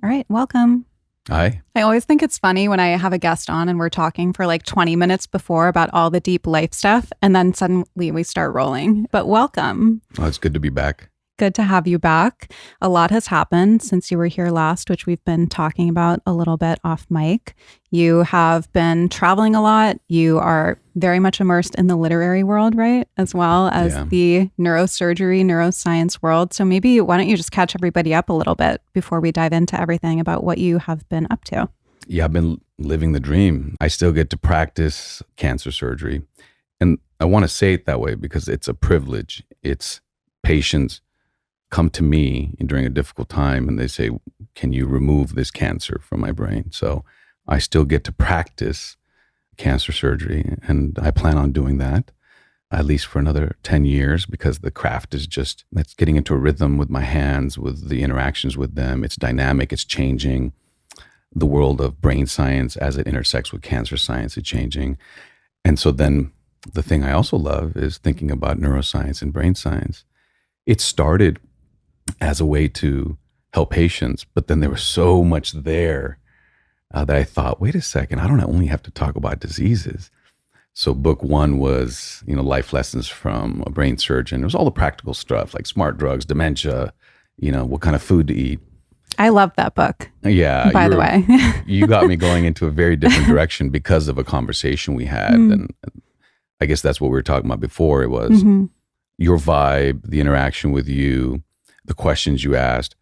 All right, welcome. Hi. I always think it's funny when I have a guest on and we're talking for like 20 minutes before about all the deep life stuff, and then suddenly we start rolling. But welcome. Oh, it's good to be back. Good to have you back. A lot has happened since you were here last, which we've been talking about a little bit off mic. You have been traveling a lot. You are very much immersed in the literary world, right? As well as the neurosurgery, neuroscience world. So maybe why don't you just catch everybody up a little bit before we dive into everything about what you have been up to? Yeah, I've been living the dream. I still get to practice cancer surgery. And I want to say it that way because it's a privilege. It's patients come to me during a difficult time and they say, can you remove this cancer from my brain? So I still get to practice cancer surgery, and I plan on doing that at least for another 10 years because the craft is just, it's getting into a rhythm with my hands, with the interactions with them. It's dynamic, it's changing. The world of brain science as it intersects with cancer science is changing. And so then the thing I also love is thinking about neuroscience and brain science. It started as a way to help patients, but then there was so much there that I thought, wait a second, I don't only have to talk about diseases. So book one was, life lessons from a brain surgeon. It was all the practical stuff like smart drugs, dementia, what kind of food to eat. I love that book. Yeah. By the way. You got me going into a very different direction because of a conversation we had. And I guess that's what we were talking about before. It was your vibe, the interaction with you, the questions you asked,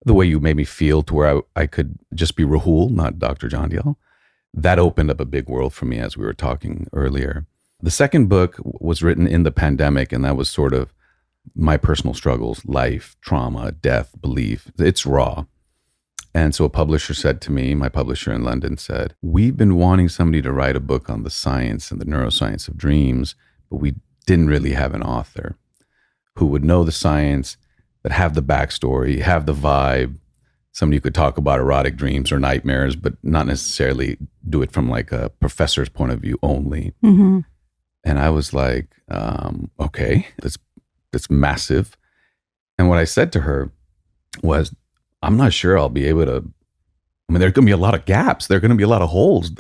the way you made me feel to where I could just be Rahul, not Dr. Jandial. That opened up a big world for me as we were talking earlier. The second book was written in the pandemic, and that was sort of my personal struggles, life, trauma, death, belief. It's raw. And so a publisher said to me, my publisher in London said, we've been wanting somebody to write a book on the science and the neuroscience of dreams, but we didn't really have an author who would know the science, that have the backstory, have the vibe, somebody who could talk about erotic dreams or nightmares, but not necessarily do it from like a professor's point of view only. And I was like, okay, that's massive. And what I said to her was, I'm not sure I'll be able to, there are going to be a lot of gaps. There are going to be a lot of holes.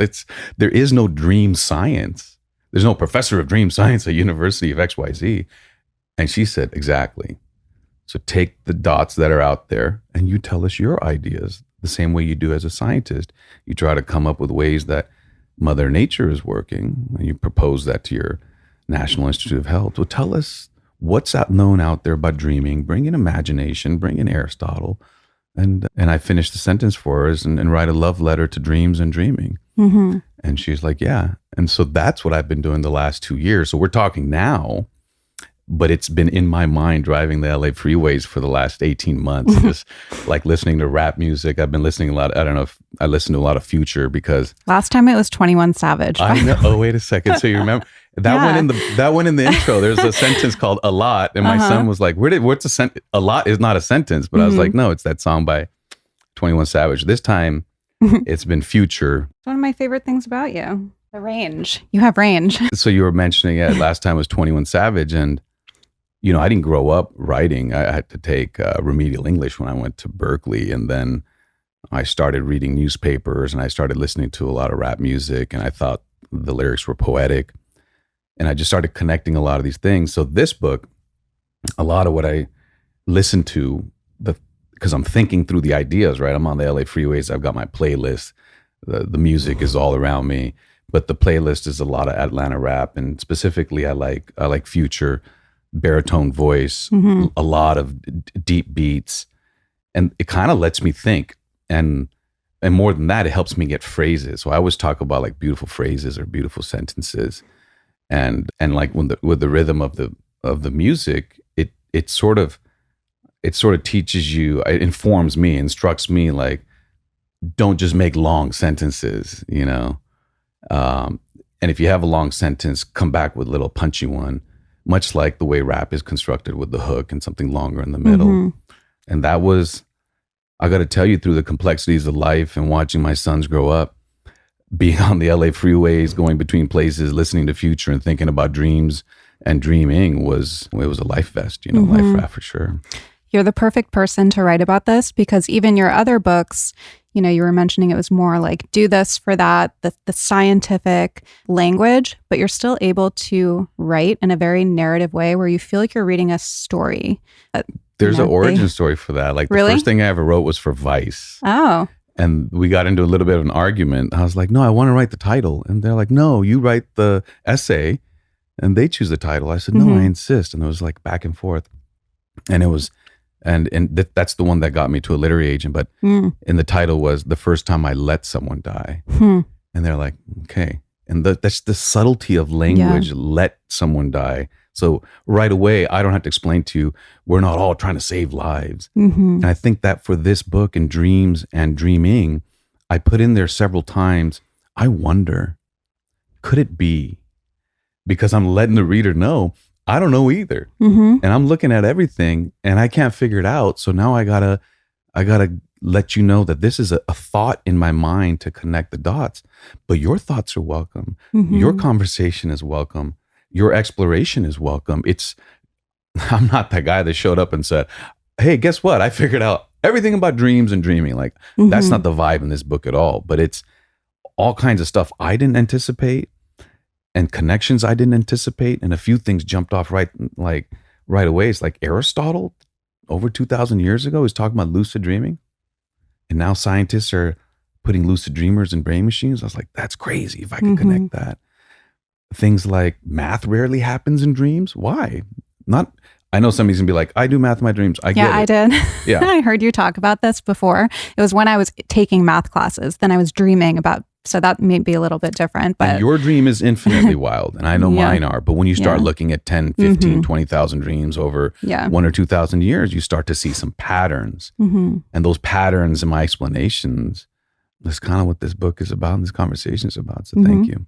There is no dream science. There's no professor of dream science at University of XYZ. And she said, exactly. So take the dots that are out there and you tell us your ideas the same way you do as a scientist. You try to come up with ways that Mother Nature is working, and you propose that to your National Institute of Health. Well, tell us what's known out there about dreaming. Bring in imagination, bring in Aristotle. And I finished the sentence for us and write a love letter to dreams and dreaming. And she's like, yeah. And so that's what I've been doing the last 2 years. So we're talking now, but it's been in my mind driving the LA freeways for the last 18 months, just like listening to rap music. I've been listening a lot. I don't know if I listened to a lot of Future because last time it was 21 Savage. I know. Oh, wait a second. So you remember that one in the intro, there's a sentence called A Lot. And my son was like, what's a sentence? A lot is not a sentence. But I was like, no, it's that song by 21 Savage. This time it's been Future. It's one of my favorite things about you. The range. You have range. So you were mentioning it last time was 21 Savage. And I didn't grow up writing. I had to take remedial English when I went to Berkeley. And then I started reading newspapers and I started listening to a lot of rap music. And I thought the lyrics were poetic. And I just started connecting a lot of these things. So this book, a lot of what I listen to, because I'm thinking through the ideas, right? I'm on the LA freeways. I've got my playlist. The music is all around me. But the playlist is a lot of Atlanta rap. And specifically, I like Future, baritone voice, a lot of deep beats, and it kind of lets me think. And more than that, it helps me get phrases. So I always talk about like beautiful phrases or beautiful sentences, and like with the rhythm of the music, it sort of teaches you, it informs me, instructs me, like, don't just make long sentences, and if you have a long sentence, come back with a little punchy one. Much like the way rap is constructed with the hook and something longer in the middle. And that was, I got to tell you, through the complexities of life and watching my sons grow up, being on the LA freeways, going between places, listening to Future and thinking about dreams and dreaming it was a life vest, life raft for sure. You're the perfect person to write about this, because even your other books, you know, you were mentioning it was more like do this for that, the scientific language, but you're still able to write in a very narrative way where you feel like you're reading a story. There's an origin story for that. Like the Really? first thing I ever wrote was for Vice. Oh. And we got into a little bit of an argument. I was like, no, I want to write the title. And they're like, no, you write the essay. And they choose the title. I said, no, I insist. And it was like back and forth. And it was, that's the one that got me to a literary agent. But and the title was The First Time I Let Someone Die. And they're like, okay. And that's the subtlety of language, let someone die. So right away, I don't have to explain to you, we're not all trying to save lives. And I think that for this book and Dreams and Dreaming, I put in there several times, I wonder, could it be? Because I'm letting the reader know, I don't know either. And I'm looking at everything and I can't figure it out. So now I gotta let you know that this is a thought in my mind to connect the dots. But your thoughts are welcome. Your conversation is welcome. Your exploration is welcome. I'm not that guy that showed up and said, hey, guess what? I figured out everything about dreams and dreaming. Like that's not the vibe in this book at all. But it's all kinds of stuff I didn't anticipate and connections I didn't anticipate. And a few things jumped off right away. It's like Aristotle over 2,000 years ago is talking about lucid dreaming. And now scientists are putting lucid dreamers in brain machines. I was like, that's crazy if I could connect that. Things like math rarely happens in dreams. Why? I know somebody's gonna be like, I do math in my dreams. I get it. I did. Yeah. I heard you talk about this before. It was when I was taking math classes. Then I was dreaming about, so that may be a little bit different. But and your dream is infinitely wild. And I know mine are. But when you start looking at 10, 15, 20,000 dreams over 1 or 2,000 years, you start to see some patterns. And those patterns in my explanations, that's kind of what this book is about and this conversation is about. So thank you.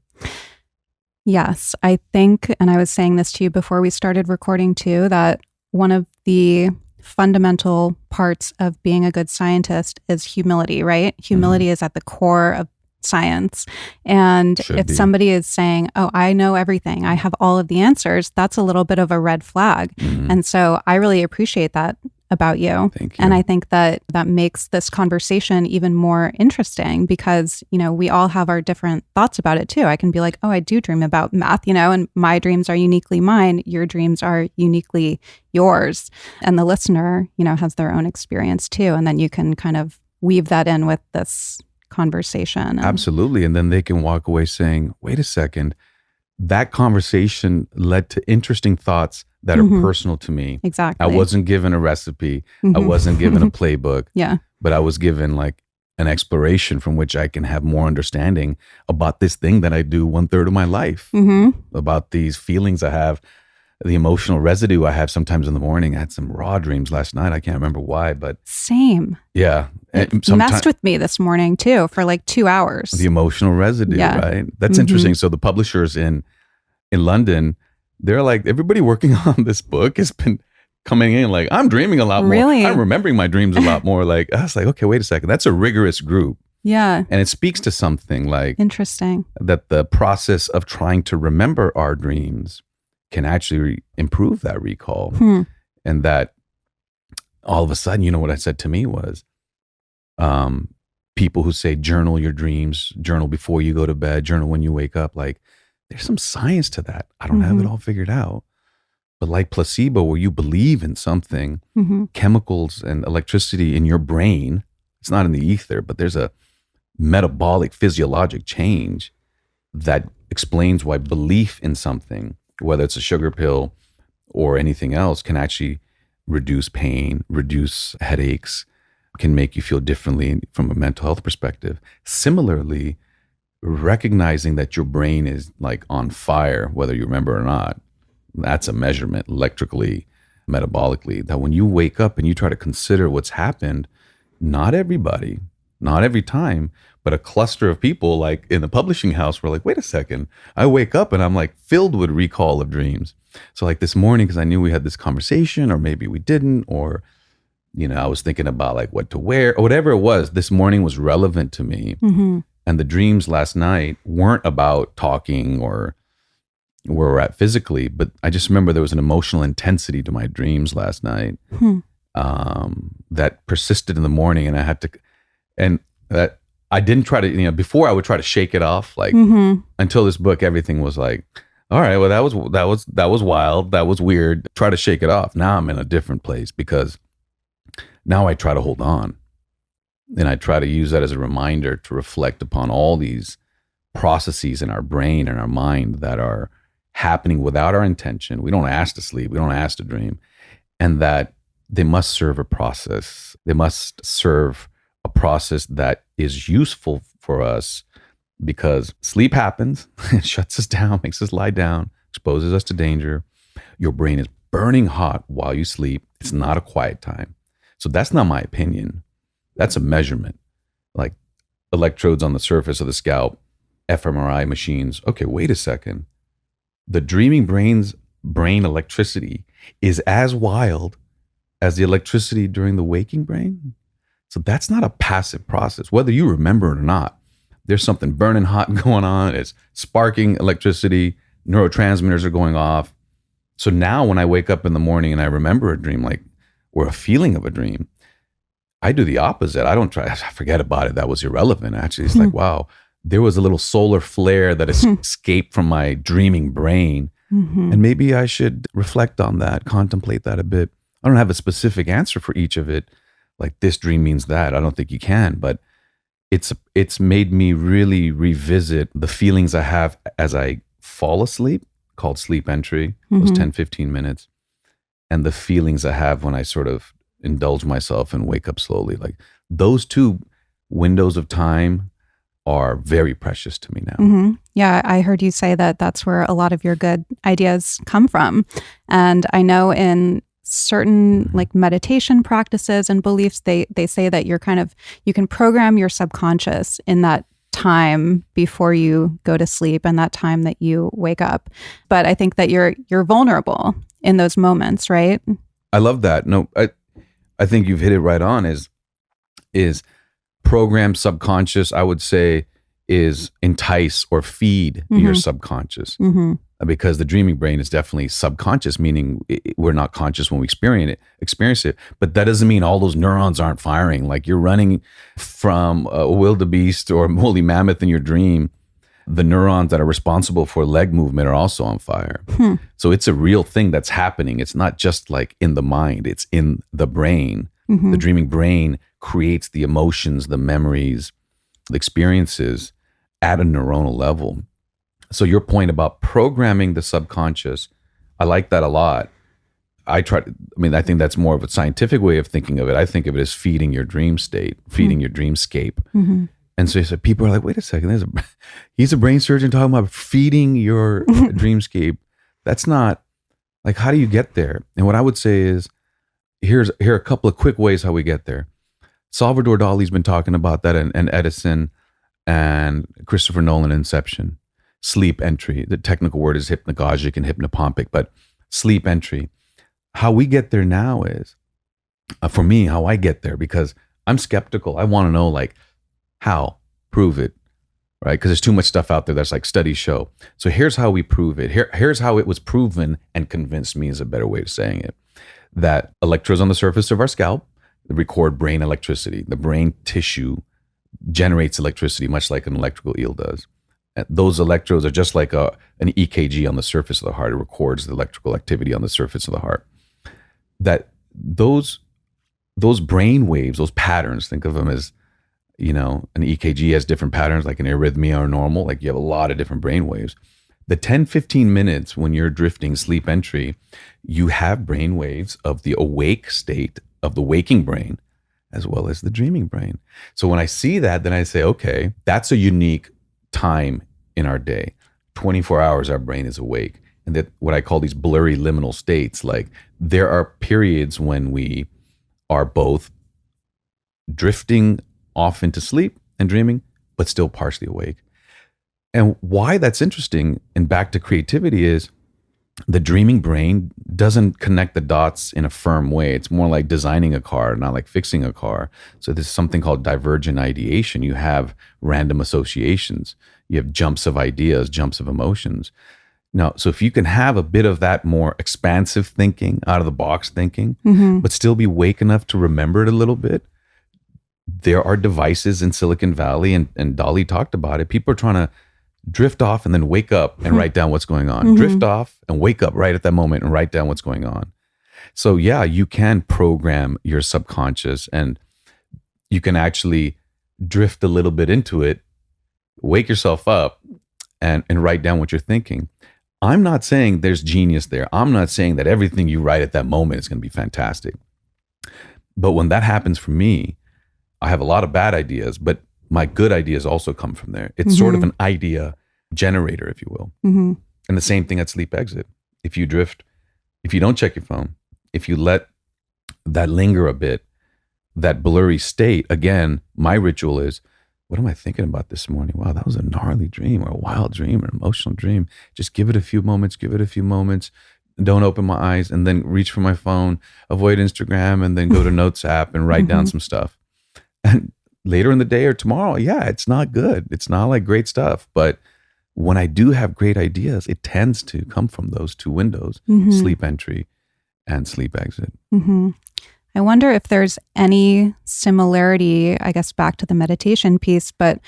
Yes, I think, and I was saying this to you before we started recording too, that one of the fundamental parts of being a good scientist is humility, right? Humility is at the core of science. And if somebody is saying, oh, I know everything, I have all of the answers, that's a little bit of a red flag. And so I really appreciate that about you. Thank you. And I think that makes this conversation even more interesting because, you know, we all have our different thoughts about it too. I can be like, oh, I do dream about math, you know, and my dreams are uniquely mine. Your dreams are uniquely yours. And the listener, you know, has their own experience too. And then you can kind of weave that in with this conversation. Absolutely. And then they can walk away saying, wait a second, that conversation led to interesting thoughts that are personal to me. Exactly. I wasn't given a recipe. I wasn't given a playbook. But I was given like an exploration from which I can have more understanding about this thing that I do 1/3 of my life, about these feelings I have, the emotional residue I have sometimes in the morning. I had some raw dreams last night. I can't remember why, but same. Yeah. It messed with me this morning too for like 2 hours. The emotional residue, right? That's interesting. So the publishers in London, they're like, everybody working on this book has been coming in like, I'm dreaming a lot more. Really? I'm remembering my dreams a lot more. Like, I was like, okay, wait a second. That's a rigorous group. Yeah. And it speaks to something like interesting that the process of trying to remember our dreams can actually improve that recall. And that all of a sudden, you know what I said to me was, people who say journal your dreams, journal before you go to bed, journal when you wake up, like there's some science to that. I don't have it all figured out. But like placebo, where you believe in something, chemicals and electricity in your brain, it's not in the ether, but there's a metabolic physiologic change that explains why belief in something, whether it's a sugar pill or anything else, can actually reduce pain, reduce headaches, can make you feel differently from a mental health perspective. Similarly, recognizing that your brain is like on fire, whether you remember or not, that's a measurement electrically, metabolically, that when you wake up and you try to consider what's happened, not everybody, not every time, but a cluster of people like in the publishing house were like, wait a second, I wake up and I'm like filled with recall of dreams. So like this morning, because I knew we had this conversation, or maybe we didn't, or, you know, I was thinking about like what to wear or whatever it was, this morning was relevant to me. And the dreams last night weren't about talking or where we're at physically, but I just remember there was an emotional intensity to my dreams last night. that persisted in the morning, and I had to, and that I didn't try to, before I would try to shake it off, like until this book, everything was like, all right, well, that was wild, that was weird. Try to shake it off. Now I'm in a different place because now I try to hold on, and I try to use that as a reminder to reflect upon all these processes in our brain and our mind that are happening without our intention. We don't ask to sleep. We don't ask to dream. And that they must serve a process. They must serve a process that is useful for us, because sleep happens, it shuts us down, makes us lie down, exposes us to danger. Your brain is burning hot while you sleep. It's not a quiet time. So that's not my opinion. That's a measurement. Like electrodes on the surface of the scalp, fMRI machines. Okay, wait a second. The dreaming brain's brain electricity is as wild as the electricity during the waking brain. So that's not a passive process, whether you remember it or not. There's something burning hot going on. It's sparking electricity. Neurotransmitters are going off. So now when I wake up in the morning and I remember a dream, like, or a feeling of a dream, I do the opposite. I don't try, I forget about it. That was irrelevant. Actually, it's like, wow, there was a little solar flare that escaped from my dreaming brain. And maybe I should reflect on that, contemplate that a bit. I don't have a specific answer for each of it. Like, this dream means that. I don't think you can, but it's made me really revisit the feelings I have as I fall asleep, called sleep entry, those 10, 15 minutes, and the feelings I have when I sort of indulge myself and wake up slowly. Like, those two windows of time are very precious to me now. Yeah, I heard you say that that's where a lot of your good ideas come from. And I know in certain like meditation practices and beliefs, they say that you can program your subconscious in that time before you go to sleep and that time that you wake up. But I think that you're vulnerable in those moments, right? I love that. No, I think you've hit it right on. Is programmed subconscious, I would say, is entice or feed your subconscious. Because the dreaming brain is definitely subconscious, meaning we're not conscious when we experience it. But that doesn't mean all those neurons aren't firing. Like, you're running from a wildebeest or woolly mammoth in your dream. The neurons that are responsible for leg movement are also on fire. So it's a real thing that's happening. It's not just like in the mind, it's in the brain. The dreaming brain creates the emotions, the memories, the experiences at a neuronal level. So your point about programming the subconscious, I like that a lot. I think that's more of a scientific way of thinking of it. I think of it as feeding your dream state, feeding your dreamscape. And so people are like, wait a second, he's a brain surgeon talking about feeding your dreamscape. That's not, like, how do you get there? And what I would say is, here are a couple of quick ways how we get there. Salvador Dali's been talking about that, and Edison and Christopher Nolan, Inception. Sleep entry. The technical word is hypnagogic and hypnopompic, but sleep entry. How we get there now is, for me, how I get there, because I'm skeptical. I want to know, like, how? Prove it, right? Because there's too much stuff out there that's like studies show. So here's how we prove it. Here's how it was proven and convinced me is a better way of saying it. That electrodes on the surface of our scalp record brain electricity. The brain tissue generates electricity, much like an electrical eel does. Those electrodes are just like an EKG on the surface of the heart. It records the electrical activity on the surface of the heart. That those brain waves, those patterns, think of them as, an EKG has different patterns, like an arrhythmia or normal. Like, you have a lot of different brain waves. The 10, 15 minutes when you're drifting sleep entry, you have brain waves of the awake state of the waking brain, as well as the dreaming brain. So when I see that, then I say, okay, that's a unique time in our day. 24 hours our brain is awake. And that what I call these blurry liminal states, like, there are periods when we are both drifting off into sleep and dreaming, but still partially awake. And why that's interesting, and back to creativity, is the dreaming brain doesn't connect the dots in a firm way. It's more like designing a car, not like fixing a car. So there's something called divergent ideation. You have random associations. You have jumps of ideas, jumps of emotions. No, so if you can have a bit of that more expansive thinking, out of the box thinking, but still be awake enough to remember it a little bit, there are devices in Silicon Valley, and Dali talked about it. People are trying to drift off and then wake up and write down what's going on. Drift off and wake up right at that moment and write down what's going on. So yeah, you can program your subconscious, and you can actually drift a little bit into it, wake yourself up and write down what you're thinking. I'm not saying there's genius there. I'm not saying that everything you write at that moment is going to be fantastic. But when that happens for me, I have a lot of bad ideas, but my good ideas also come from there. It's sort of an idea generator, if you will. And the same thing at sleep exit. If you drift, if you don't check your phone, if you let that linger a bit, that blurry state, again, my ritual is, what am I thinking about this morning? Wow, that was a gnarly dream or a wild dream or an emotional dream. Just give it a few moments, Don't open my eyes, and then reach for my phone, avoid Instagram, and then go to Notes app and write down some stuff. And later in the day or tomorrow, yeah, it's not good. It's not like great stuff. But when I do have great ideas, it tends to come from those two windows, sleep entry and sleep exit. I wonder if there's any similarity, I guess back to the meditation piece, but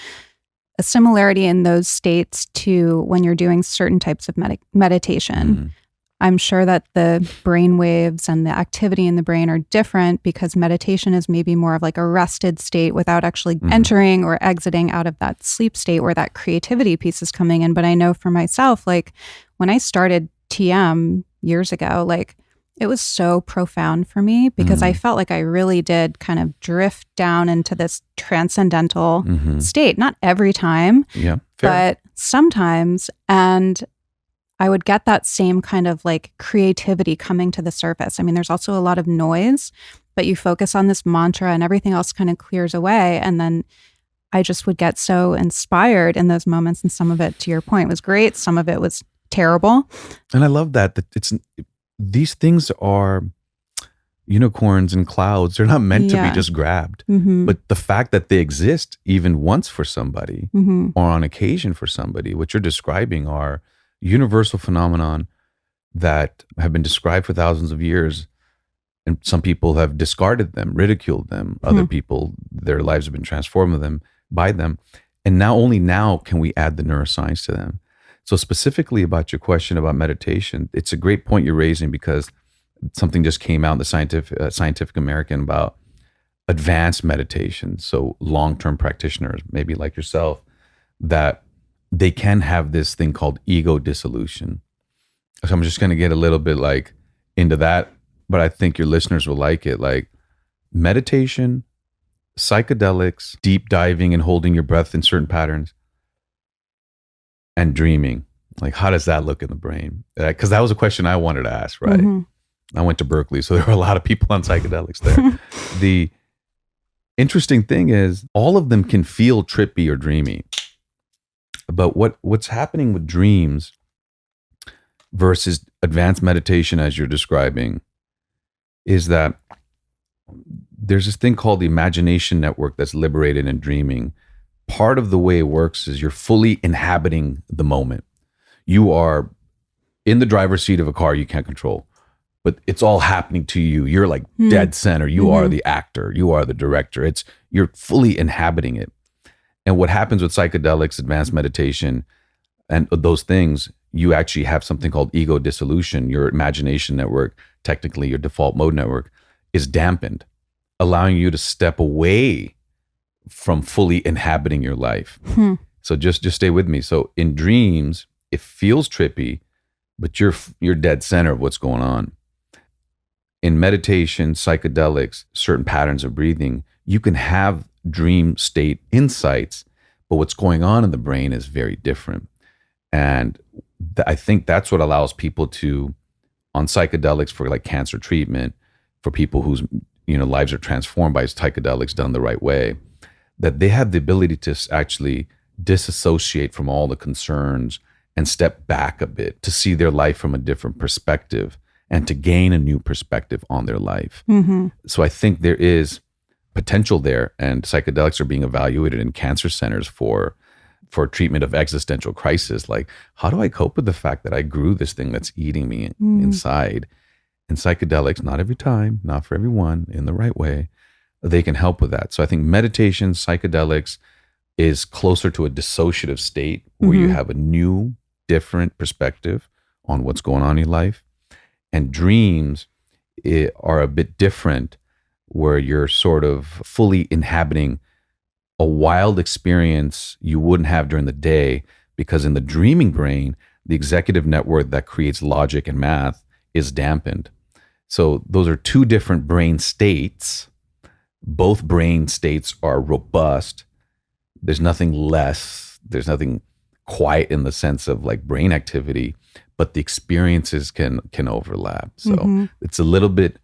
a similarity in those states to when you're doing certain types of meditation. I'm sure that the brain waves and the activity in the brain are different because meditation is maybe more of like a rested state without actually entering or exiting out of that sleep state where that creativity piece is coming in. But I know for myself, like when I started TM years ago, like it was so profound for me because I felt like I really did kind of drift down into this transcendental state. Not every time, but sometimes. And I would get that same kind of like creativity coming to the surface. I mean, there's also a lot of noise, but you focus on this mantra and everything else kind of clears away. And then I just would get so inspired in those moments. And some of it, to your point, was great. Some of it was terrible. And I love that these things are unicorns and clouds. They're not meant to be just grabbed. But the fact that they exist even once for somebody or on occasion for somebody, what you're describing are universal phenomenon that have been described for thousands of years. And some people have discarded them, ridiculed them. Other people, their lives have been transformed by them. And only now can we add the neuroscience to them. So specifically about your question about meditation, it's a great point you're raising because something just came out in the Scientific American about advanced meditation. So long-term practitioners, maybe like yourself, that they can have this thing called ego dissolution. So I'm just going to get a little bit like into that, but I think your listeners will like it. Like meditation, psychedelics, deep diving and holding your breath in certain patterns, and dreaming. Like, how does that look in the brain? Because that was a question I wanted to ask, right? I went to Berkeley, so there were a lot of people on psychedelics there. The interesting thing is all of them can feel trippy or dreamy. But what's happening with dreams versus advanced meditation, as you're describing, is that there's this thing called the imagination network that's liberated in dreaming. Part of the way it works is you're fully inhabiting the moment. You are in the driver's seat of a car you can't control, but it's all happening to you. You're like dead center. You are the actor. You are the director. You're fully inhabiting it. And what happens with psychedelics, advanced meditation, and those things, you actually have something called ego dissolution. Your imagination network, technically your default mode network, is dampened, allowing you to step away from fully inhabiting your life. So just stay with me. So in dreams, it feels trippy, but you're dead center of what's going on. In meditation, psychedelics, certain patterns of breathing, you can have dream state insights, but what's going on in the brain is very different. And I think that's what allows people to, on psychedelics for like cancer treatment, for people whose lives are transformed by psychedelics done the right way, that they have the ability to actually disassociate from all the concerns and step back a bit to see their life from a different perspective and to gain a new perspective on their life. So I think there is potential there, and psychedelics are being evaluated in cancer centers for for treatment of existential crisis. Like, how do I cope with the fact that I grew this thing that's eating me inside? And psychedelics, not every time, not for everyone, in the right way, they can help with that. So I think meditation, psychedelics is closer to a dissociative state where you have a new, different perspective on what's going on in your life. And dreams are a bit different, where you're sort of fully inhabiting a wild experience you wouldn't have during the day, because in the dreaming brain, the executive network that creates logic and math is dampened. So those are two different brain states. Both brain states are robust. There's nothing less, there's nothing quiet in the sense of like brain activity, but the experiences can overlap. So it's a little bit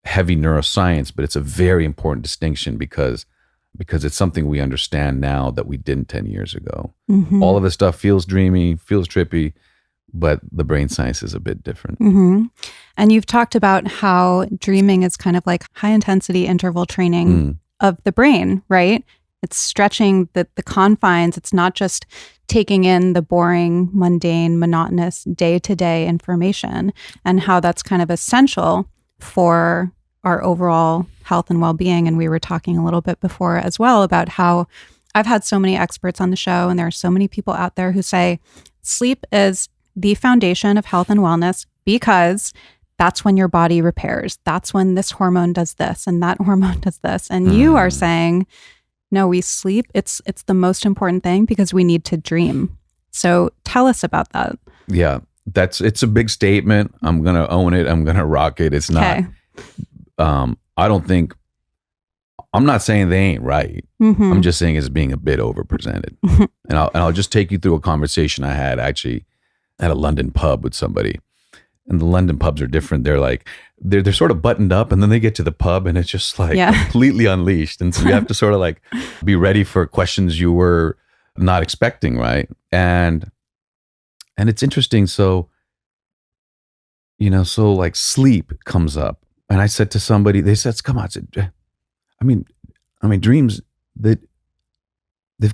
heavy neuroscience, but it's a very important distinction because it's something we understand now that we didn't 10 years ago. All of this stuff feels dreamy, feels trippy, but the brain science is a bit different. And you've talked about how dreaming is kind of like high intensity interval training of the brain, right? It's stretching the confines. It's not just taking in the boring, mundane, monotonous day-to-day information, and how that's kind of essential for our overall health and well-being. And we were talking a little bit before as well about how I've had so many experts on the show, and there are so many people out there who say sleep is the foundation of health and wellness because that's when your body repairs. That's when this hormone does this and that hormone does this. And you are saying, no, we sleep. It's the most important thing because we need to dream. So tell us about that. Yeah, it's a big statement. I'm going to own it. I'm going to rock it. It's not, I'm not saying they ain't right. I'm just saying it's being a bit overpresented. And I'll just take you through a conversation I had actually at a London pub with somebody. And the London pubs are different. They're like, they're sort of buttoned up, and then they get to the pub and it's just like completely unleashed. And so you have to sort of like be ready for questions you were not expecting, right? And it's interesting. So, so like sleep comes up. And I said to somebody, they said, come on. I said, I mean, dreams, they've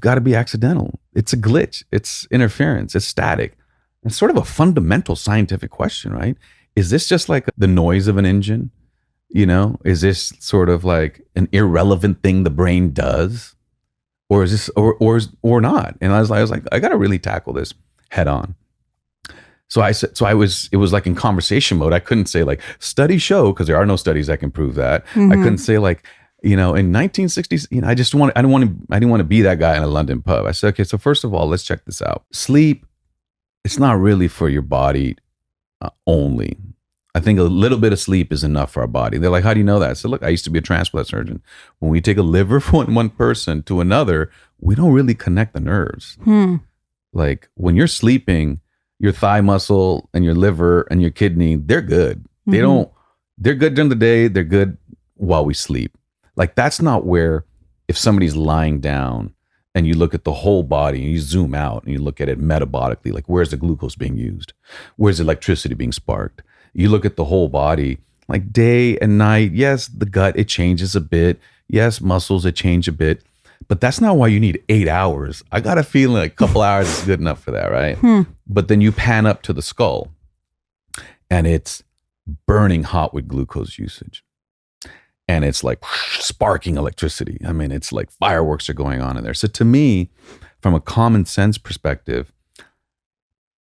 got to be accidental. It's a glitch. It's interference. It's static. It's sort of a fundamental scientific question, right? Is this just like the noise of an engine? Is this sort of like an irrelevant thing the brain does? Or is this, or not? And I was like, I got to really tackle this head on. So I said, it was like in conversation mode. I couldn't say like studies show, because there are no studies that can prove that. I couldn't say like, in 1960s, I didn't want to be that guy in a London pub. I said, okay, so first of all, let's check this out. Sleep, it's not really for your body only. I think a little bit of sleep is enough for our body. They're like, how do you know that? I said, look, I used to be a transplant surgeon. When we take a liver from one person to another, we don't really connect the nerves. Like when you're sleeping, your thigh muscle and your liver and your kidney, they're good. They're good during the day. They're good while we sleep. Like that's not where, if somebody's lying down and you look at the whole body and you zoom out and you look at it metabolically, like where's the glucose being used? Where's the electricity being sparked? You look at the whole body, like day and night. Yes, the gut, it changes a bit. Yes, muscles, it change a bit. But that's not why you need 8 hours. I got a feeling like a couple hours is good enough for that, right? But then you pan up to the skull and it's burning hot with glucose usage. And it's like sparking electricity. I mean, it's like fireworks are going on in there. So to me, from a common sense perspective,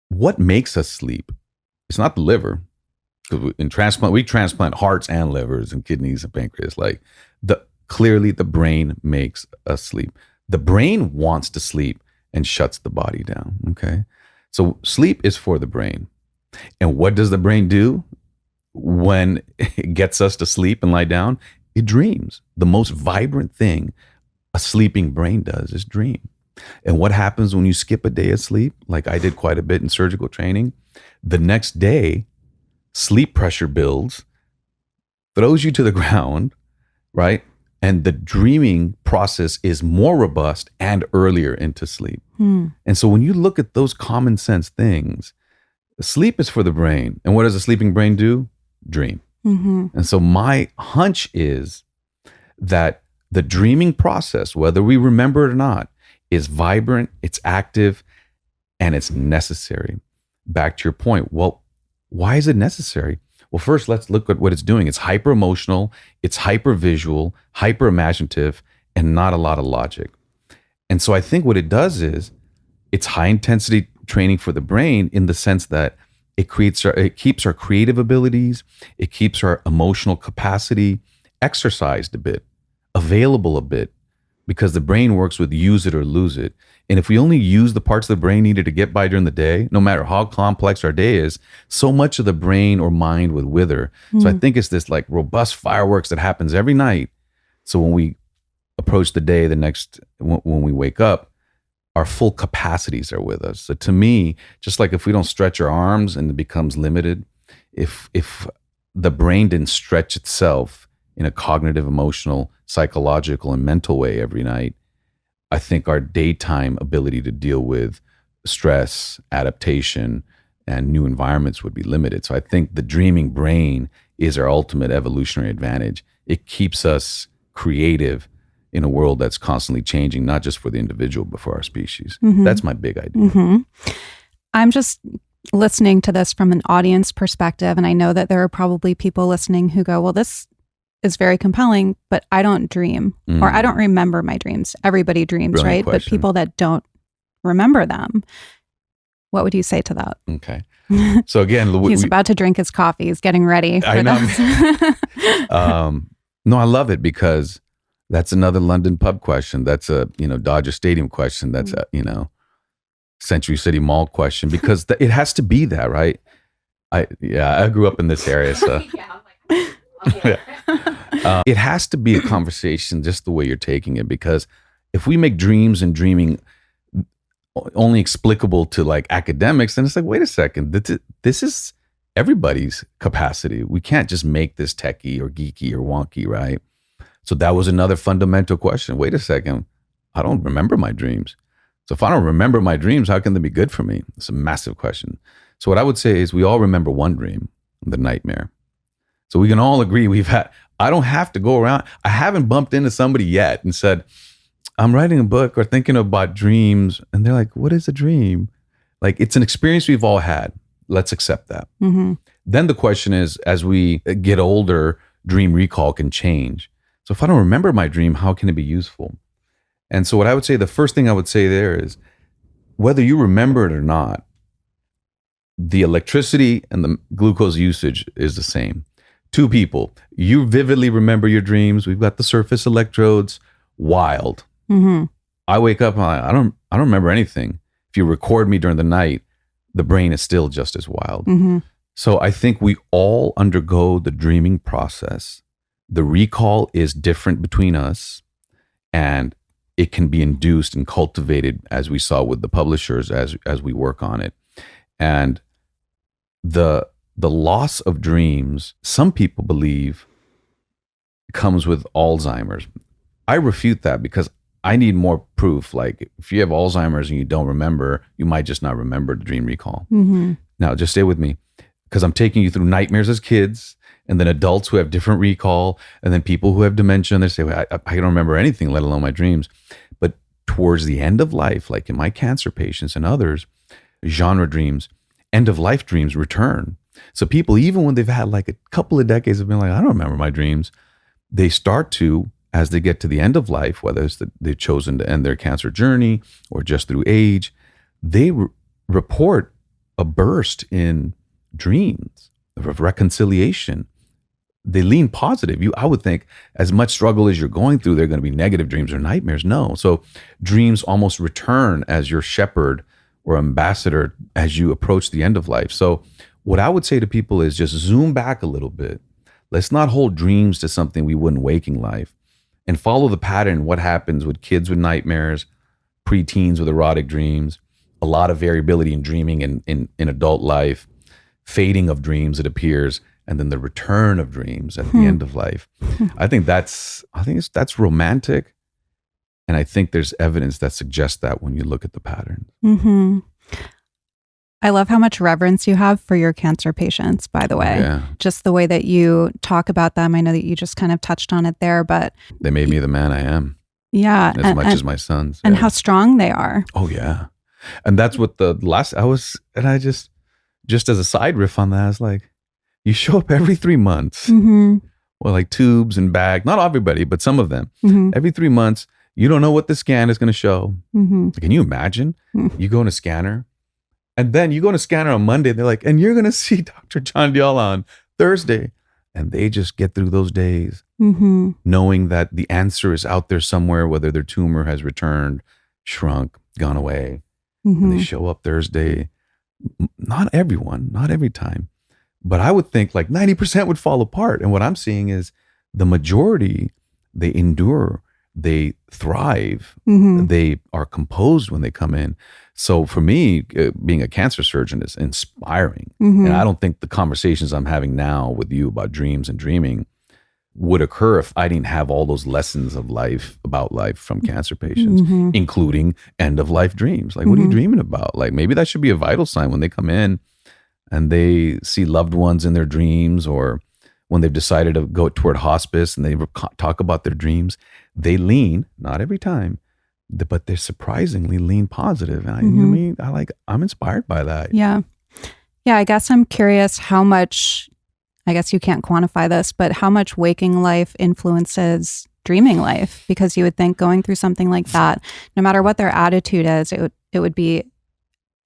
what makes us sleep? It's not the liver. Because in transplant, we transplant hearts and livers and kidneys and pancreas. Like clearly the brain makes us sleep. The brain wants to sleep and shuts the body down. Okay. So sleep is for the brain. And what does the brain do when it gets us to sleep and lie down? It dreams. The most vibrant thing a sleeping brain does is dream. And what happens when you skip a day of sleep? Like I did quite a bit in surgical training. The next day, sleep pressure builds, throws you to the ground, right? And the dreaming process is more robust and earlier into sleep. And so when you look at those common sense things, sleep is for the brain. And what does a sleeping brain do? Dream. And so my hunch is that the dreaming process, whether we remember it or not, is vibrant, it's active, and it's necessary. Back to your point, well, why is it necessary? Well, first, let's look at what it's doing. It's hyper emotional, it's hyper visual, hyper imaginative, and not a lot of logic. And so I think what it does is it's high intensity training for the brain in the sense that it keeps our creative abilities, it keeps our emotional capacity exercised a bit, available a bit, because the brain works with use it or lose it. And if we only use the parts of the brain needed to get by during the day, no matter how complex our day is, so much of the brain or mind would wither. So I think it's this like robust fireworks that happens every night. So when we approach the day, when we wake up, our full capacities are with us. So to me, just like if we don't stretch our arms and it becomes limited, if the brain didn't stretch itself in a cognitive, emotional, psychological, and mental way every night, I think our daytime ability to deal with stress, adaptation, and new environments would be limited. So I think the dreaming brain is our ultimate evolutionary advantage. It keeps us creative in a world that's constantly changing, not just for the individual, but for our species. That's my big idea. I'm just listening to this from an audience perspective, and I know that there are probably people listening who go, well, this is very compelling, but I don't dream or I don't remember my dreams. Everybody dreams, Brilliant right? question. But people that don't remember them, what would you say to that? Okay. So again, He's about to drink his coffee. He's getting ready for I know. this. No, I love it because that's another London pub question. That's a, Dodger Stadium question. That's a, Century City Mall question, because it has to be that, right? I grew up in this area, so it has to be a conversation just the way you're taking it, because if we make dreams and dreaming only explicable to like academics, then it's like, wait a second, this is everybody's capacity. We can't just make this techie or geeky or wonky, right? So that was another fundamental question. Wait a second, I don't remember my dreams. So if I don't remember my dreams, how can they be good for me? It's a massive question. So what I would say is we all remember one dream, the nightmare. So we can all agree I don't have to go around. I haven't bumped into somebody yet and said, I'm writing a book or thinking about dreams. And they're like, what is a dream? Like, it's an experience we've all had. Let's accept that. Then the question is, as we get older, dream recall can change. So if I don't remember my dream, how can it be useful? And so what I would say, the first thing I would say there is, whether you remember it or not, the electricity and the glucose usage is the same. Two people, you vividly remember your dreams. We've got the surface electrodes, wild. I wake up, I don't remember anything. If you record me during the night, the brain is still just as wild. So I think we all undergo the dreaming process. The recall is different between us, and it can be induced and cultivated, as we saw with the publishers, as we work on it. And the loss of dreams, some people believe, comes with Alzheimer's. I refute that because I need more proof. Like, if you have Alzheimer's and you don't remember, you might just not remember the dream recall. Now, just stay with me, because I'm taking you through nightmares as kids, and then adults who have different recall, and then people who have dementia, and they say, well, I don't remember anything, let alone my dreams. But towards the end of life, like in my cancer patients and others, genre dreams, end of life dreams return. So people, even when they've had like a couple of decades, have been like, I don't remember my dreams. They start to, as they get to the end of life, whether it's they've chosen to end their cancer journey or just through age, they report a burst in dreams of reconciliation. They lean positive. I would think as much struggle as you're going through, they're going to be negative dreams or nightmares. No. So dreams almost return as your shepherd or ambassador as you approach the end of life. So what I would say to people is just zoom back a little bit. Let's not hold dreams to something we wouldn't waking life, and follow the pattern. What happens with kids with nightmares, preteens with erotic dreams, a lot of variability in dreaming in adult life, fading of dreams, it appears, and then the return of dreams at the end of life. I think that's romantic. And I think there's evidence that suggests that when you look at the pattern. I love how much reverence you have for your cancer patients, by the way. Yeah. Just the way that you talk about them. I know that you just kind of touched on it there, but They made me the man I am. Yeah. as much as my sons. And how strong they are. Oh yeah. And that's what I just as a side riff on that, I was like, you show up every 3 months. Well, like tubes and bag, not everybody, but some of them. Every 3 months, you don't know what the scan is going to show. Can you imagine? You go in a scanner, and then you go in a scanner on Monday, they're like, and you're going to see Dr. Jandial on Thursday. And they just get through those days knowing that the answer is out there somewhere, whether their tumor has returned, shrunk, gone away. And they show up Thursday. Not everyone, not every time. But I would think like 90% would fall apart. And what I'm seeing is the majority, they endure, they thrive, they are composed when they come in. So for me, being a cancer surgeon is inspiring. And I don't think the conversations I'm having now with you about dreams and dreaming would occur if I didn't have all those lessons of life, about life from cancer patients, including end of life dreams. Like, what are you dreaming about? Like, maybe that should be a vital sign when they come in and they see loved ones in their dreams, or when they've decided to go toward hospice and they talk about their dreams, they lean, not every time, but they surprisingly lean positive. And you know what I mean? I'm inspired by that. Yeah. Yeah. I guess I'm curious how much, I guess you can't quantify this, but how much waking life influences dreaming life? Because you would think going through something like that, no matter what their attitude is, it would be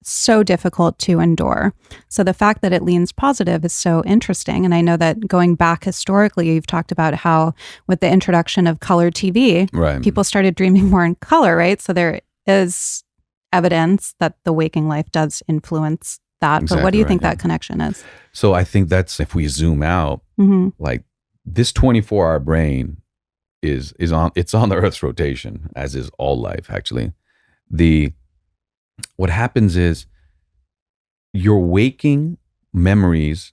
so difficult to endure. So the fact that it leans positive is so interesting. And I know that going back historically, you've talked about how with the introduction of color TV, people started dreaming more in color, right? So there is evidence that the waking life does influence that. Exactly, but what do you think that connection is? So I think that's, if we zoom out, like this 24-hour brain is on the Earth's rotation, as is all life, actually. What happens is your waking memories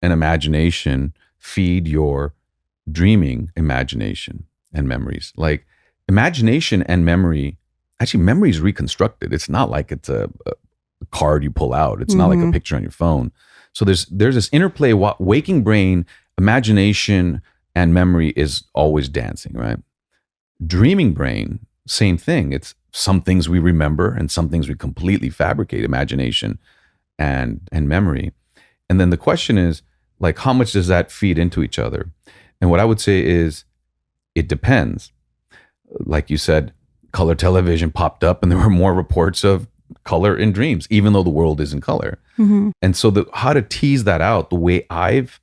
and imagination feed your dreaming imagination and memories. Like imagination and memory, actually memory is reconstructed. It's not like it's a card you pull out. It's not like a picture on your phone. So there's this interplay. Waking brain, imagination, and memory is always dancing, right? Dreaming brain, same thing. It's some things we remember and some things we completely fabricate, imagination and memory. And then the question is, like, how much does that feed into each other? And what I would say is, it depends. Like you said, color television popped up and there were more reports of color in dreams, even though the world is in color. And so how to tease that out, the way I've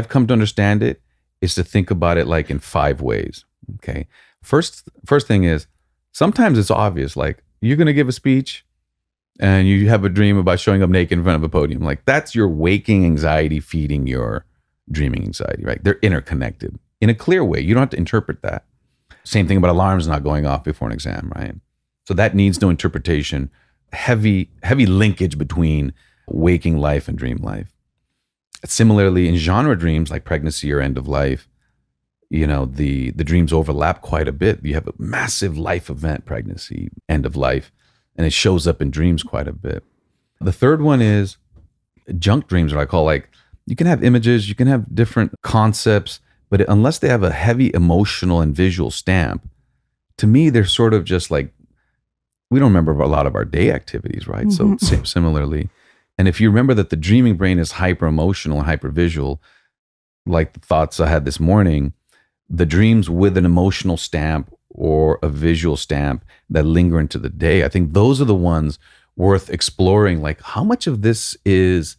come to understand it is to think about it like in 5 ways. Okay. First thing is, sometimes it's obvious, like you're going to give a speech and you have a dream about showing up naked in front of a podium. Like that's your waking anxiety feeding your dreaming anxiety, right? They're interconnected in a clear way. You don't have to interpret that. Same thing about alarms not going off before an exam, right? So that needs no interpretation. Heavy linkage between waking life and dream life. Similarly, in genre dreams like pregnancy or end of life, you know, the dreams overlap quite a bit. You have a massive life event, pregnancy, end of life, and it shows up in dreams quite a bit. The third one is junk dreams, what I call, like, you can have images, you can have different concepts, but unless they have a heavy emotional and visual stamp, to me, they're sort of just like, we don't remember a lot of our day activities, right? So similarly, and if you remember that the dreaming brain is hyper emotional and hyper visual, like the thoughts I had this morning, the dreams with an emotional stamp or a visual stamp that linger into the day, I think those are the ones worth exploring. Like, how much of this is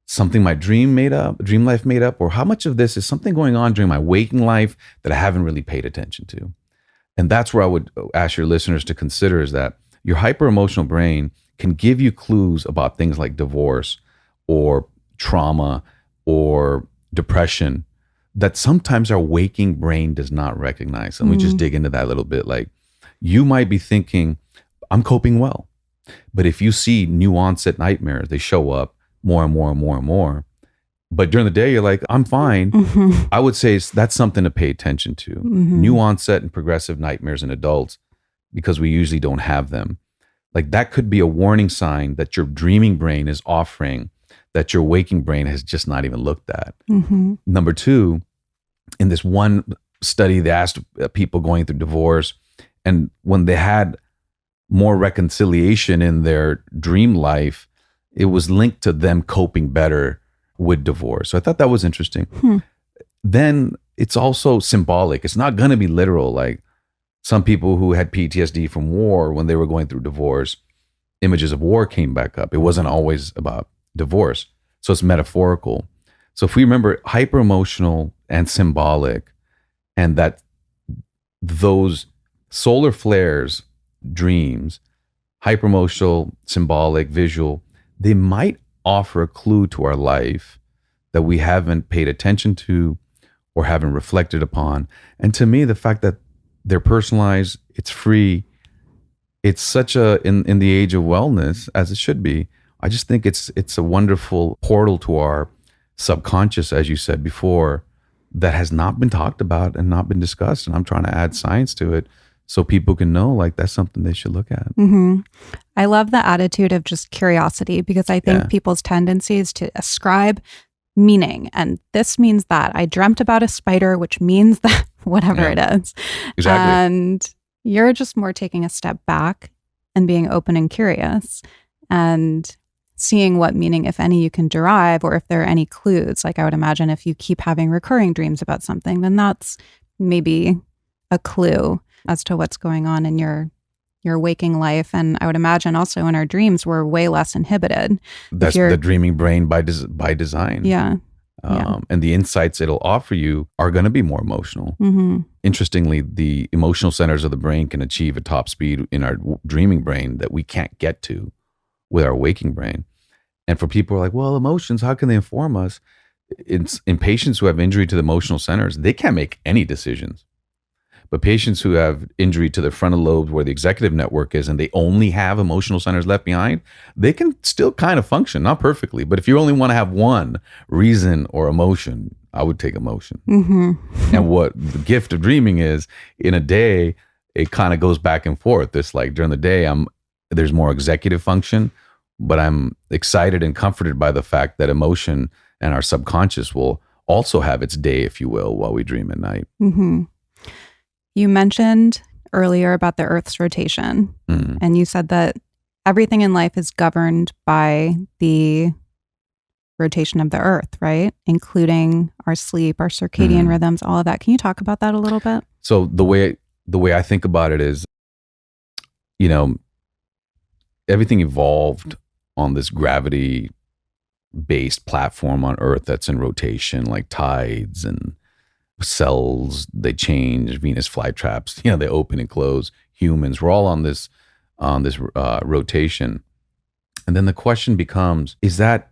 something my dream life made up, or how much of this is something going on during my waking life that I haven't really paid attention to? And that's where I would ask your listeners to consider, is that your hyper emotional brain can give you clues about things like divorce or trauma or depression that sometimes our waking brain does not recognize. And we just dig into that a little bit. Like, you might be thinking, I'm coping well. But if you see new onset nightmares, they show up more and more and more and more. But during the day, you're like, I'm fine. I would say that's something to pay attention to. New onset and progressive nightmares in adults, because we usually don't have them. Like, that could be a warning sign that your dreaming brain is offering that your waking brain has just not even looked at. Number 2, in this one study, they asked people going through divorce, and when they had more reconciliation in their dream life, it was linked to them coping better with divorce. So I thought that was interesting. Then it's also symbolic. It's not going to be literal. Like some people who had PTSD from war, when they were going through divorce, images of war came back up. It wasn't always about divorce. So it's metaphorical. So if we remember hyper emotional and symbolic, and that those solar flares, dreams, hyper emotional, symbolic, visual, they might offer a clue to our life that we haven't paid attention to or haven't reflected upon. And to me, the fact that they're personalized, it's free, it's such a, in the age of wellness, as it should be, I just think it's a wonderful portal to our subconscious, as you said before, that has not been talked about and not been discussed. And I'm trying to add science to it so people can know, like, that's something they should look at. I love the attitude of just curiosity, because I think people's tendency is to ascribe meaning. And this means that. I dreamt about a spider, which means that, whatever it is. Exactly. And you're just more taking a step back and being open and curious and seeing what meaning, if any, you can derive, or if there are any clues. Like I would imagine if you keep having recurring dreams about something, then that's maybe a clue as to what's going on in your waking life. And I would imagine also in our dreams, we're way less inhibited. That's the dreaming brain by design. Yeah. And the insights it'll offer you are going to be more emotional. Interestingly, the emotional centers of the brain can achieve a top speed in our dreaming brain that we can't get to with our waking brain. And for people who are like, well, emotions, how can they inform us? In patients who have injury to the emotional centers, they can't make any decisions. But patients who have injury to the frontal lobes where the executive network is, and they only have emotional centers left behind, they can still kind of function, not perfectly. But if you only want to have one, reason or emotion, I would take emotion. And what the gift of dreaming is, in a day, it kind of goes back and forth. It's like during the day, there's more executive function, but I'm excited and comforted by the fact that emotion and our subconscious will also have its day, if you will, while we dream at night. You mentioned earlier about the Earth's rotation, and you said that everything in life is governed by the rotation of the Earth, right? Including our sleep, our circadian rhythms, all of that. Can you talk about that a little bit? So the way I think about it is, everything evolved on this gravity-based platform on Earth that's in rotation, like tides and cells, they change, Venus flytraps, they open and close. Humans, we're all on this rotation. And then the question becomes, is that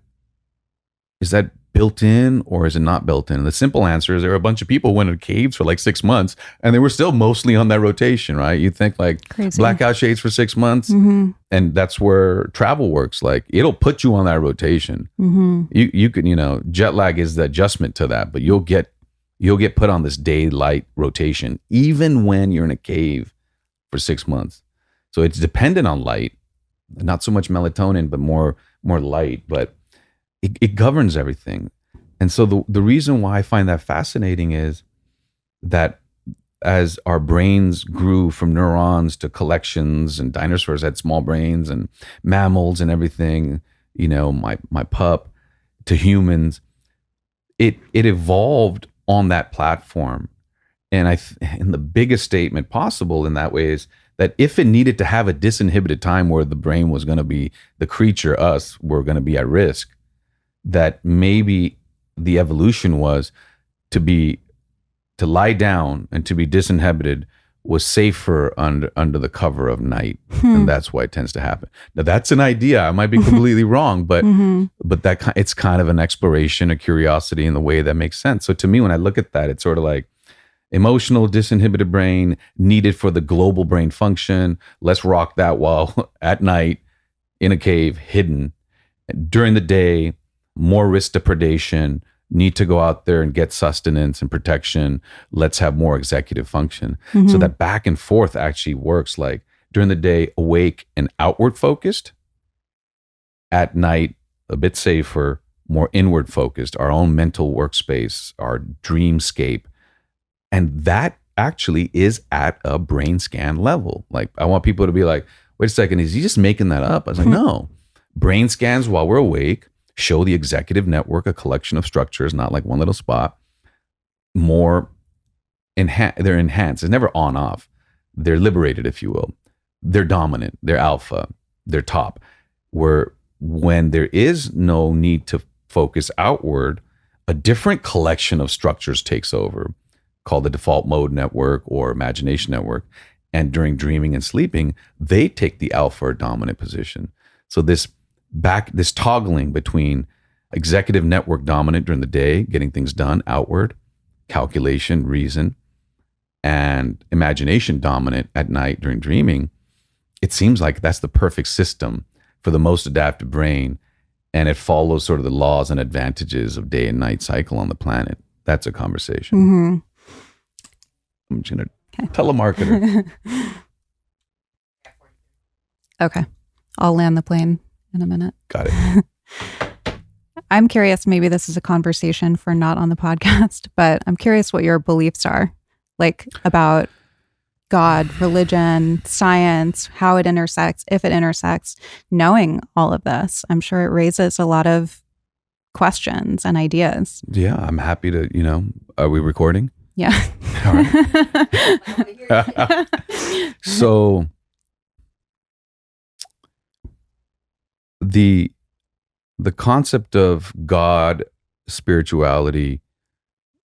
built in or is it not built in? And the simple answer is there are a bunch of people who went in caves for like 6 months and they were still mostly on that rotation, right? You think like crazy blackout shades for 6 months, and that's where travel works. Like it'll put you on that rotation. You can, jet lag is the adjustment to that, but you'll get put on this daylight rotation even when you're in a cave for 6 months. So it's dependent on light, not so much melatonin, but more light, but it governs everything. And so the reason why I find that fascinating is that as our brains grew from neurons to collections, and dinosaurs had small brains, and mammals and everything, my pup, to humans, it evolved on that platform. And and the biggest statement possible in that way is that if it needed to have a disinhibited time where the brain was going to be, the creature, us, were going to be at risk, that maybe the evolution was to lie down and to be disinhibited was safer under the cover of night. And that's why it tends to happen. Now that's an idea. I might be completely wrong, but it's kind of an exploration, a curiosity in the way that makes sense. So to me, when I look at that, it's sort of like emotional disinhibited brain needed for the global brain function. Let's rock that while at night in a cave, hidden. During the day, more risk to predation, need to go out there and get sustenance and protection. Let's have more executive function. So that back and forth actually works. Like during the day, awake and outward focused. At night, a bit safer, more inward focused, our own mental workspace, our dreamscape. And that actually is at a brain scan level. Like, I want people to be like, wait a second, is he just making that up? I was like, no. Brain scans while we're awake show the executive network, a collection of structures, not like one little spot, more they're enhanced. It's never on off. They're liberated, if you will. They're dominant. They're alpha. They're top. Where when there is no need to focus outward, a different collection of structures takes over, called the default mode network or imagination network. And during dreaming and sleeping, they take the alpha or dominant position. So this toggling between executive network dominant during the day, getting things done outward, calculation, reason, and imagination dominant at night during dreaming, it seems like that's the perfect system for the most adaptive brain. And it follows sort of the laws and advantages of day and night cycle on the planet. That's a conversation. Mm-hmm. I'm just going to telemarketer. Okay. I'll land the plane in a minute. Got it. I'm curious, maybe this is a conversation for not on the podcast, but I'm curious what your beliefs are, like about God, religion, science, how it intersects, if it intersects, knowing all of this. I'm sure it raises a lot of questions and ideas. Yeah, I'm happy to, are we recording? Yeah. All right. So the concept of God, spirituality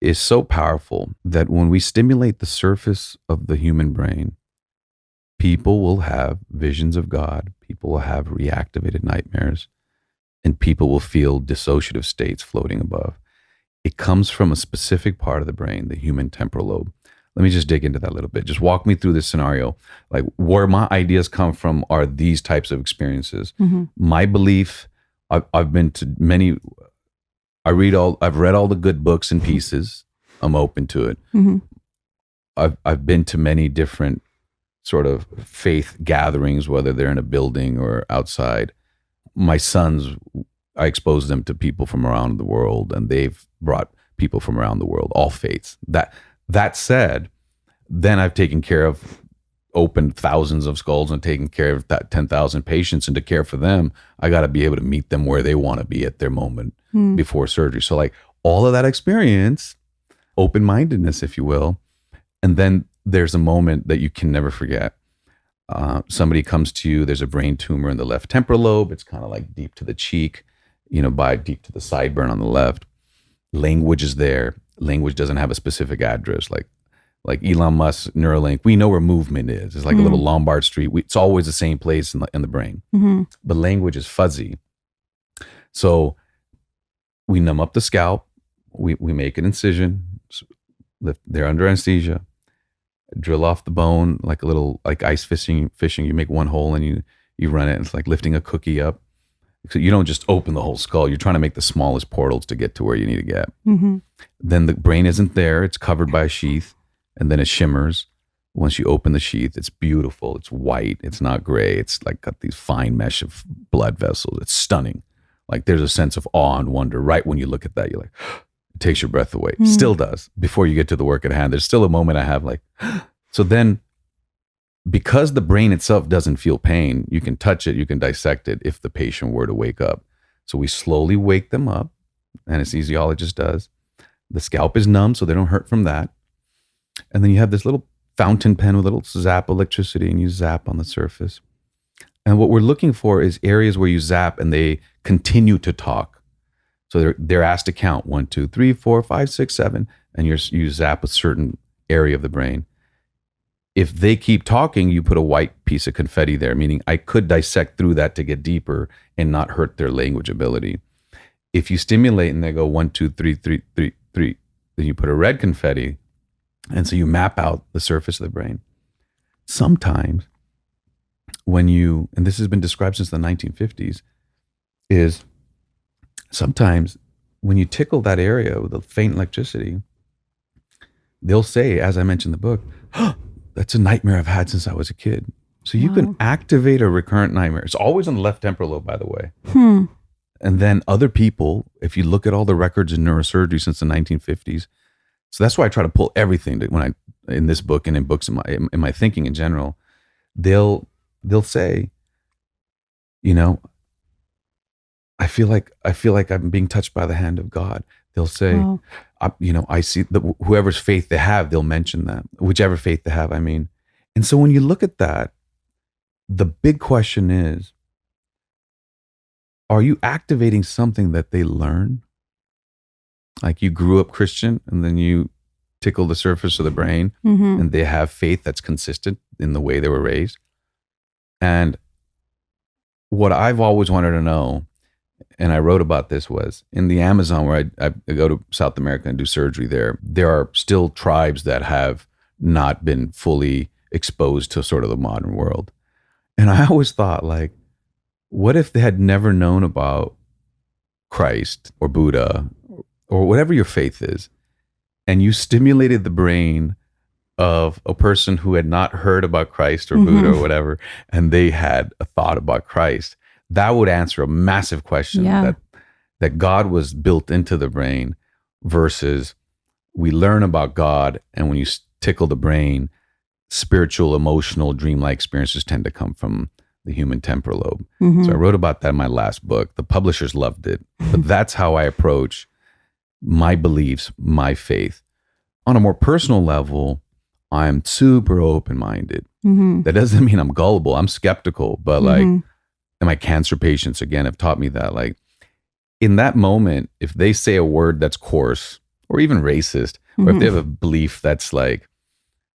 is so powerful that when we stimulate the surface of the human brain, people will have visions of God, people will have reactivated nightmares, and people will feel dissociative states floating above. It comes from a specific part of the brain, the human temporal lobe. Let me just dig into that a little bit. Just walk me through this scenario. Like, where my ideas come from are these types of experiences. Mm-hmm. My belief, I've been to many, I've read all the good books and pieces. I'm open to it. Mm-hmm. I've been to many different sort of faith gatherings, whether they're in a building or outside. My sons, I expose them to people from around the world, and they've brought people from around the world, all faiths. That said, then I've taken care of, opened thousands of skulls and taken care of that 10,000 patients, and to care for them, I got to be able to meet them where they want to be at their moment before surgery. So like all of that experience, open-mindedness, if you will, and then there's a moment that you can never forget. Somebody comes to you, there's a brain tumor in the left temporal lobe. It's kind of like deep to the cheek, by deep to the sideburn on the left. Language is there. Language doesn't have a specific address. Like Elon Musk's Neuralink, we know where movement is. It's like a little Lombard Street. It's always the same place in the brain. Mm-hmm. But language is fuzzy. So we numb up the scalp. We make an incision. They're under anesthesia. Drill off the bone like a little, like ice fishing. You make one hole and you run it. It's like lifting a cookie up. So you don't just open the whole skull. You're trying to make the smallest portals to get to where you need to get. Mm-hmm. Then the brain isn't there. It's covered by a sheath, and then it shimmers. Once you open the sheath, it's beautiful. It's white. It's not gray. It's like got these fine mesh of blood vessels. It's stunning. Like there's a sense of awe and wonder right when you look at that. You're like, it takes your breath away. Mm-hmm. Still does. Before you get to the work at hand, there's still a moment I have like, so then because the brain itself doesn't feel pain, you can touch it, you can dissect it if the patient were to wake up. So we slowly wake them up. Anesthesiologist does. The scalp is numb, so they don't hurt from that. And then you have this little fountain pen with a little zap electricity, and you zap on the surface. And what we're looking for is areas where you zap and they continue to talk. So they're asked to count 1, 2, 3, 4, 5, 6, 7, and you zap a certain area of the brain. If they keep talking, you put a white piece of confetti there, meaning I could dissect through that to get deeper and not hurt their language ability. If you stimulate and they go 1, 2, 3, 3, 3, 3, then you put a red confetti, and so you map out the surface of the brain. Sometimes and this has been described since the 1950s, is sometimes when you tickle that area with a faint electricity, they'll say, as I mentioned in the book, oh, that's a nightmare I've had since I was a kid. So you can activate a recurrent nightmare. It's always in the left temporal lobe, by the way. And then other people, if you look at all the records in neurosurgery since the 1950s, So that's why I try to pull everything that when I, in this book and in books in my thinking in general, they'll say, you know, I feel like I'm being touched by the hand of God. They'll say, Wow. I see whoever's faith they have, they'll mention that, whichever faith they have, I mean. And so when you look at that, the big question is, are you activating something that they learn? Like you grew up Christian and then you tickle the surface of the brain and they have faith that's consistent in the way they were raised. And what I've always wanted to know, and I wrote about this, was in the Amazon where I go to South America and do surgery there are still tribes that have not been fully exposed to sort of the modern world. And I always thought, like, what if they had never known about Christ or Buddha or whatever your faith is, and you stimulated the brain of a person who had not heard about Christ or Buddha or whatever, and they had a thought about Christ? That would answer a massive question that God was built into the brain versus we learn about God, and when you tickle the brain, spiritual, emotional, dreamlike experiences tend to come from the human temporal lobe. So I wrote about that in my last book. The publishers loved it, but that's how I approach my beliefs, my faith. On a more personal level, I'm super open-minded. That doesn't mean I'm gullible. I'm skeptical, but like, and my cancer patients, again, have taught me that, like, in that moment, if they say a word that's coarse or even racist, or if they have a belief that's like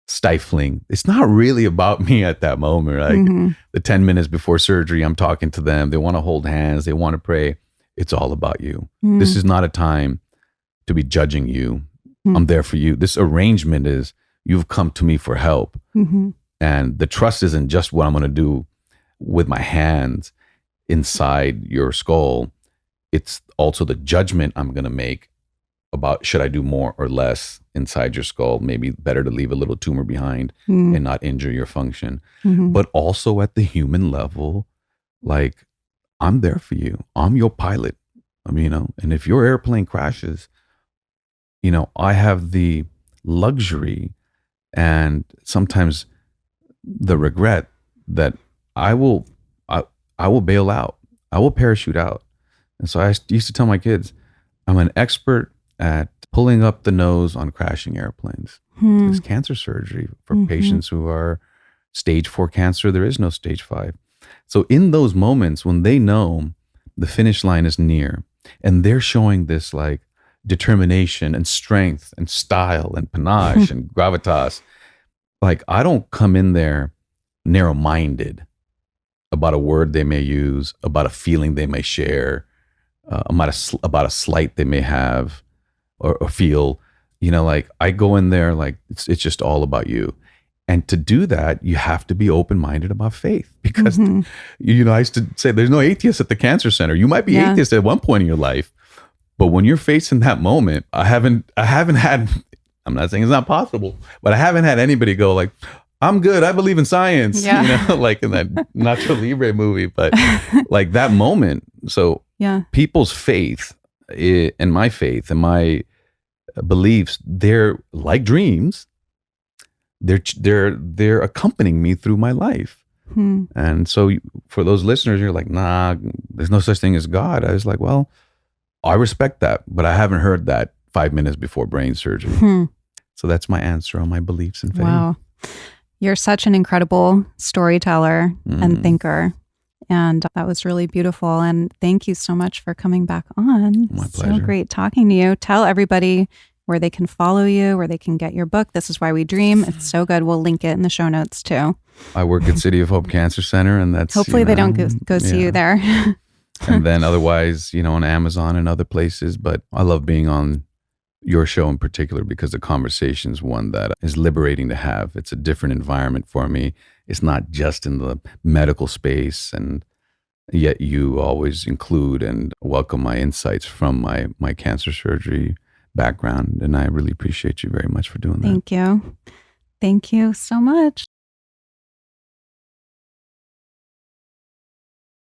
stifling, it's not really about me at that moment. Like the 10 minutes before surgery, I'm talking to them. They want to hold hands. They want to pray. It's all about you. This is not a time to be judging you. I'm there for you. This arrangement is, you've come to me for help. And the trust isn't just what I'm going to do with my hands inside your skull. It's also the judgment I'm going to make about, should I do more or less inside your skull? Maybe better to leave a little tumor behind and not injure your function. But also at the human level, like, I'm there for you. I'm your pilot. I mean, and if your airplane crashes, I have the luxury and sometimes the regret that I will bail out. I will parachute out. And so I used to tell my kids, I'm an expert at pulling up the nose on crashing airplanes. It's cancer surgery for patients who are stage 4 cancer. There is no stage 5. So in those moments when they know the finish line is near and they're showing this like determination and strength and style and panache and gravitas, like, I don't come in there narrow-minded about a word they may use, about a feeling they may share, about a slight they may have or feel. Like, I go in there like it's just all about you. And to do that, you have to be open-minded about faith, because I used to say there's no atheist at the cancer center. You might be atheist at one point in your life, but when you're facing that moment, I haven't had, I'm not saying it's not possible, but I haven't had anybody go like, I'm good, I believe in science, like in that Nacho Libre movie, but like that moment. So people's faith and my faith and my beliefs, they're like dreams. They're accompanying me through my life. And so for those listeners, you're like, nah, there's no such thing as God. I was like, well, I respect that, but I haven't heard that 5 minutes before brain surgery. So that's my answer on my beliefs and faith. Wow. You're such an incredible storyteller and thinker. And that was really beautiful. And thank you so much for coming back on. My pleasure. So great talking to you. Tell everybody where they can follow you, where they can get your book. This Is Why We Dream. It's so good. We'll link it in the show notes too. I work at City of Hope Cancer Center, and that's hopefully they don't go see you there. And then otherwise, on Amazon and other places. But I love being on your show in particular because the conversation is one that is liberating to have. It's a different environment for me. It's not just in the medical space, and yet you always include and welcome my insights from my cancer surgery background. And I really appreciate you very much for doing that. Thank you. Thank you so much.